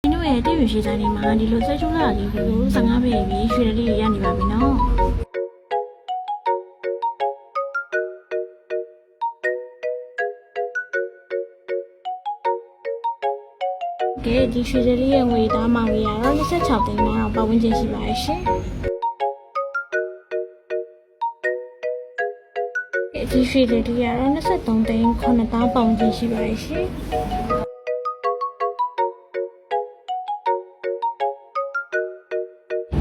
တို့ရဲ့တည့်ရရှိတိုင်းမှာဒီလိုဆွဲချိုးလာလေးကို15ပဲပြီးရွှေလေးရနေပါပြီနော်ကဲဒီရွှေလေးရဲ့ငွေသားမောင်လေးကတော့26သိန်းလောက်ပတ်ဝန်းကျင်ရှိပါရဲ့ရှင်ဒီရွှေလေးကတော့23သိန်း9တောင်းပတ်ဝန်းကျင်ရှိပါရဲ့ရှင်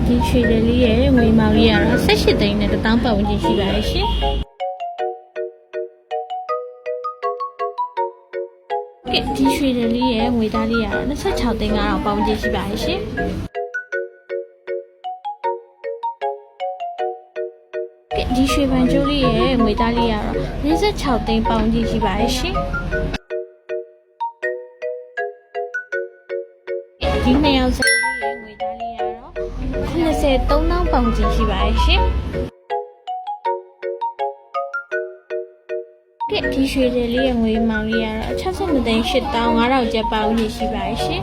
ဒီရွှေလေးရဲ့ငွေမောင်လေးကတော့18သိန်းနဲ့တောင်းပတ်ဝန်းကျင်ရှိပါရဲ့ရှင်ဒီရွှေလေးရဲ့ငွေသားလေးကတော့26သိန်း9ပေါင်ကျရှိပါရဲ့ရှင်ဒီရွှေပန်ကျိုးလေးရဲ့ငွေသားလေးကတော့56သိန်းပေါင်ကျရှိပါရဲ့ရှင်ဒီနှစ်ယောက်စလေးရဲ့ငွေသားလေးကတော့83တောင်းပေါင်ကျရှိပါရဲ့ရှင်ဒီရွှေလေးရဲ့ငွေမောင်လေးကတော့62သိန်း8တောင်း9,000ကျပ်ပေါင်ကြီးရှိပါရဲ့ရှင်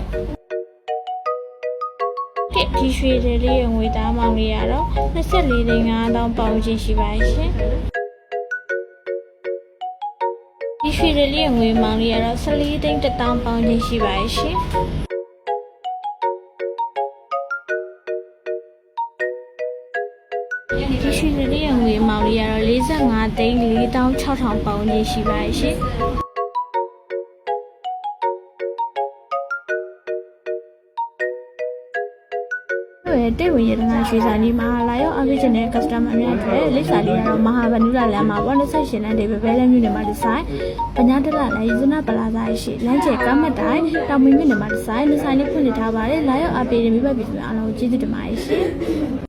ဒီရွှေလေးရဲ့ငွေသားမောင်လေးကတော့24သိန်း5တောင်းပေါင်ကြီးရှိပါရဲ့ရှင်ဒီရွှေလေးရဲ့ငွေမောင်လေးကတော့14သိန်း1တောင်းပေါင်ကြီးရှိပါရဲ့ရှင်ဒီရွှေလေးရဲ့ငွေမောင်လေးကတော့45သိန်း4,600ပေါင်ကြီးရှိပါရဲ့ရှင်တဲ့ဝင်ရတနာရွှေစာနီမှာလာရောက်အားပေးခြင်းတဲ့ customer များအတွက်လိပ်စာလေးကတော့မဟာဗန္ဓုလလမ်းမှာ28လမ်းဒေးပဲလမ်းမြို့နယ်မှာဒီဇိုင်းပညာတလလိုင်ဇနာပလာဇာရှိလမ်းကျဲကားမတ်တိုင်းတောင်မင်းမြို့နယ်မှာဒီဇိုင်းလေးဖွင့်လှစ်ထားပါတယ်လာရောက်အားပေးတဲ့မိဘပြည်သူများအားလုံးကျေးဇူးတင်ပါတယ်ရှင်